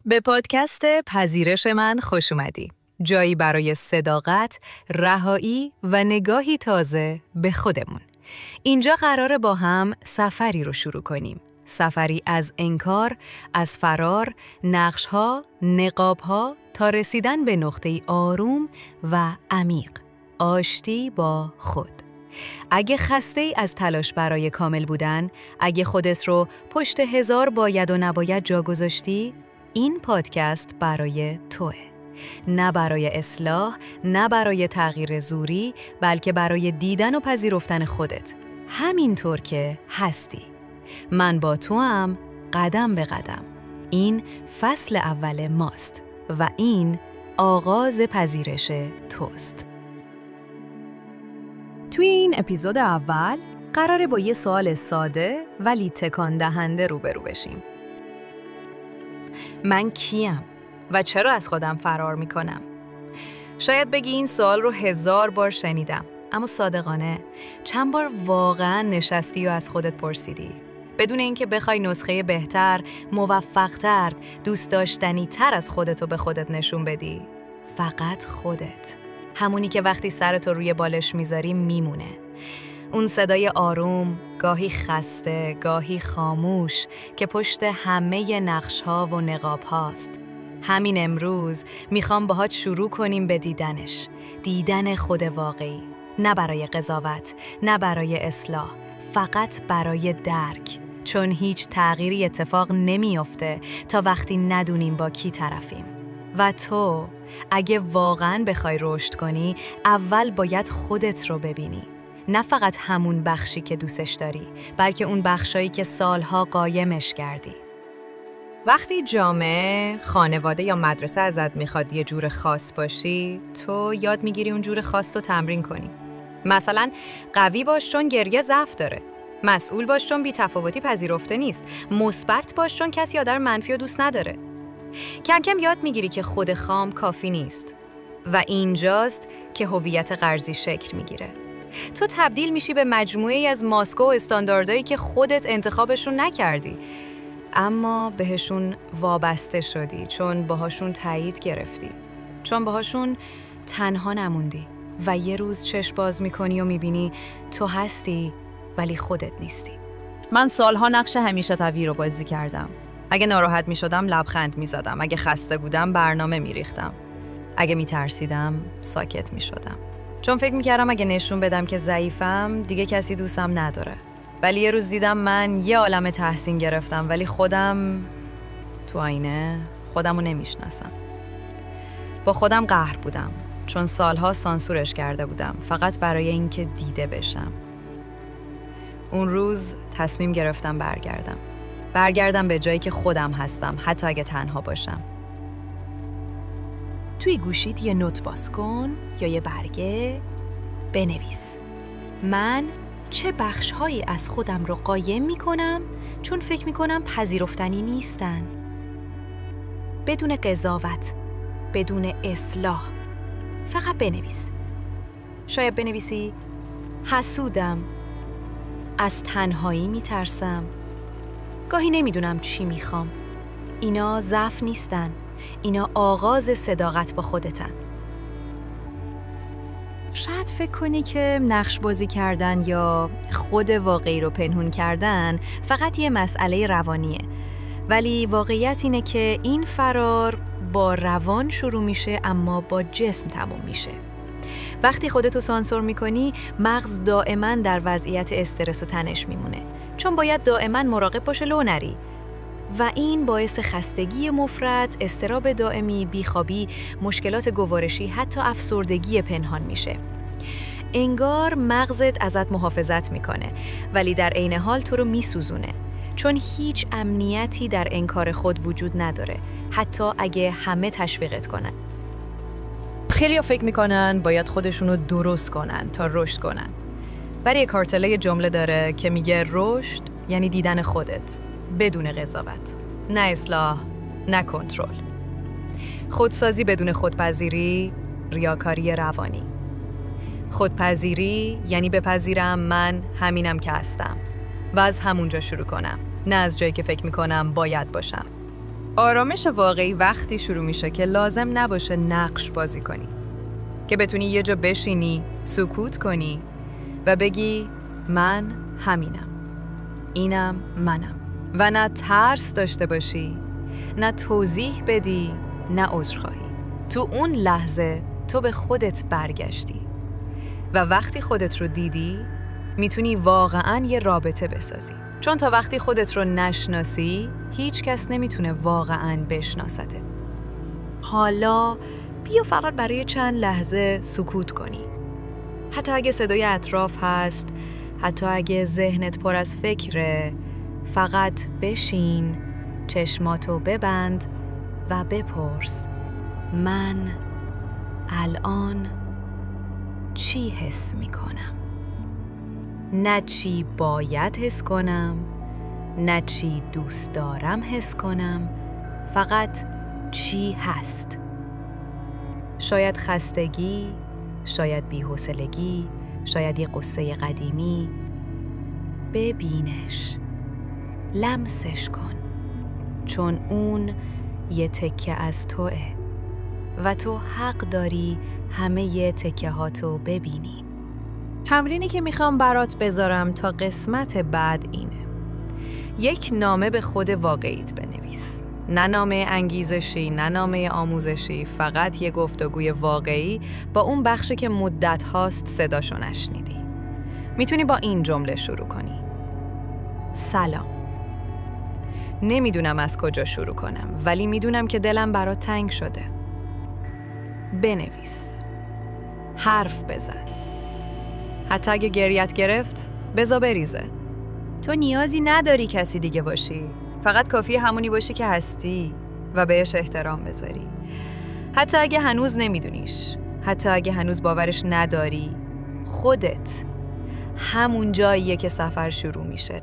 به پادکست پذیرش من خوش اومدی. جایی برای صداقت، رهایی و نگاهی تازه به خودمون. اینجا قراره با هم سفری رو شروع کنیم. سفری از انکار، از فرار، نقش‌ها، نقاب‌ها تا رسیدن به نقطه آروم و عمیق. آشتی با خود. اگه خسته‌ای از تلاش برای کامل بودن، اگه خودت رو پشت 1000 باید و نباید جا گذاشتی، این پادکست برای توه. نه برای اصلاح، نه برای تغییر زوری، بلکه برای دیدن و پذیرفتن خودت. همینطور که هستی. من با توام قدم به قدم. این فصل اول ماست و این آغاز پذیرش توست. توی این اپیزود اول قراره با یه سوال ساده ولی تکان دهنده روبرو بشیم. من کیم و چرا از خودم فرار میکنم؟ شاید بگی این سوال رو 1000 بار شنیدم، اما صادقانه چند بار واقعا نشستی و از خودت پرسیدی؟ بدون اینکه بخوای نسخه بهتر، موفق‌تر، دوست داشتنی تر از خودتو به خودت نشون بدی. فقط خودت. همونی که وقتی سرتو روی بالش میذاری میمونه. اون صدای آروم، گاهی خسته، گاهی خاموش که پشت همه نقش‌ها و نقاب‌هاست. همین امروز میخوام باهات شروع کنیم به دیدنش. دیدن خود واقعی. نه برای قضاوت، نه برای اصلاح. فقط برای درک. چون هیچ تغییری اتفاق نمیافته تا وقتی ندونیم با کی طرفیم. و تو اگه واقعاً بخوای رشد کنی، اول باید خودت رو ببینی. نه فقط همون بخشی که دوستش داری، بلکه اون بخشایی که سالها قایمش کردی. وقتی جامعه، خانواده یا مدرسه ازت میخواد یه جور خاص باشی، تو یاد میگیری اون جور خاص رو تمرین کنی. مثلا قوی باش چون گریه ضعف داره. مسئول باش چون بی‌تفاوتی پذیرفته نیست. مثبت باش چون کسی آدم منفی و دوست نداره. کم کم یاد میگیری که خود خام کافی نیست. و اینجاست که هویت غرضی شکل میگیره. تو تبدیل میشی به مجموعه‌ای از ماسک‌ها و استانداردهایی که خودت انتخابشون نکردی، اما بهشون وابسته شدی، چون باهاشون تایید گرفتی، چون باهاشون تنها نموندی. و یه روز چشم باز میکنی و میبینی تو هستی ولی خودت نیستی. من سالها نقش همیشه طویل رو بازی کردم. اگه ناراحت میشدم لبخند میزدم، اگه خسته بودم برنامه میریختم، اگه میترسیدم ساکت میشدم، چون فکر میکردم اگه نشون بدم که ضعیفم دیگه کسی دوستم نداره. ولی یه روز دیدم من یه عالمه تحسین گرفتم، ولی خودم تو آینه خودمو نمیشناسم. با خودم قهر بودم، چون سالها سانسورش کرده بودم فقط برای اینکه دیده بشم. اون روز تصمیم گرفتم برگردم به جایی که خودم هستم، حتی اگه تنها باشم. توی گوشیت یه نوت باز کن یا یه برگه، بنویس من چه بخش‌هایی از خودم رو قایم می‌کنم چون فکر می‌کنم پذیرفتنی نیستن. بدون قضاوت، بدون اصلاح، فقط بنویس. شاید بنویسی حسودم، از تنهایی میترسم، گاهی نمیدونم چی میخوام. اینا ضعف نیستن، اینا آغاز صداقت با خودتن. شاید فکر کنی که نقش بازی کردن یا خود واقعی رو پنهون کردن فقط یه مسئله روانیه، ولی واقعیت اینه که این فرار با روان شروع میشه اما با جسم تموم میشه. وقتی خودتو سانسور میکنی، مغز دائما در وضعیت استرس و تنش میمونه، چون باید دائما مراقب باشه لو نری. و این باعث خستگی مفرط، اضطراب دائمی، بیخوابی، مشکلات گوارشی، حتی افسردگی پنهان میشه. انگار مغزت ازت محافظت میکنه، ولی در عین حال تو رو میسوزونه، چون هیچ امنیتی در انکار خود وجود نداره، حتی اگه همه تشویقت کنن. خیلی‌ها فکر میکنن باید خودشونو درست کنن تا رشد کنن. ولی یک کارتله جمله داره که میگه رشد یعنی دیدن خودت بدون قضاوت، نه اصلاح، نه کنترل. خودسازی بدون خودپذیری، ریاکاری روانی. خودپذیری یعنی بپذیرم من همینم که هستم و از همونجا شروع کنم، نه از جایی که فکر میکنم باید باشم. آرامش واقعی وقتی شروع میشه که لازم نباشه نقش بازی کنی. که بتونی یه جا بشینی، سکوت کنی و بگی من همینم. اینم منم. و نه ترس داشته باشی، نه توضیح بدی، نه عذرخواهی. تو اون لحظه تو به خودت برگشتی و وقتی خودت رو دیدی میتونی واقعاً یه رابطه بسازی. چون تا وقتی خودت رو نشناسی هیچ کس نمیتونه واقعاً بشناسته. حالا بیا فقط برای چند لحظه سکوت کنی. حتی اگه صدای اطراف هست، حتی اگه ذهنت پر از فکره، فقط بشین، چشماتو ببند و بپرس من الان چی حس میکنم؟ نه چی باید حس کنم، نه چی دوست دارم حس کنم، فقط چی هست؟ شاید خستگی، شاید بی‌حوصلگی، شاید یه قصه قدیمی. ببینش، لمسش کن، چون اون یه تکه از توئه و تو حق داری همه یه تکه هاتو ببینی. تمرینی که میخوام برات بذارم تا قسمت بعد اینه. یک نامه به خود واقعیت بنویس. نه نامه انگیزشی، نه نامه آموزشی، فقط یه گفتگوی واقعی با اون بخشی که مدت هاست صداشو نشنیدی. میتونی با این جمله شروع کنی: سلام. نمیدونم از کجا شروع کنم، ولی میدونم که دلم برات تنگ شده. بنویس. حرف بزن. حتی اگه گریت گرفت، بذار بریزه. تو نیازی نداری کسی دیگه باشی. فقط کافیه همونی باشی که هستی و بهش احترام بذاری. حتی اگه هنوز نمیدونیش، حتی اگه هنوز باورش نداری، خودت همون جاییه که سفر شروع میشه.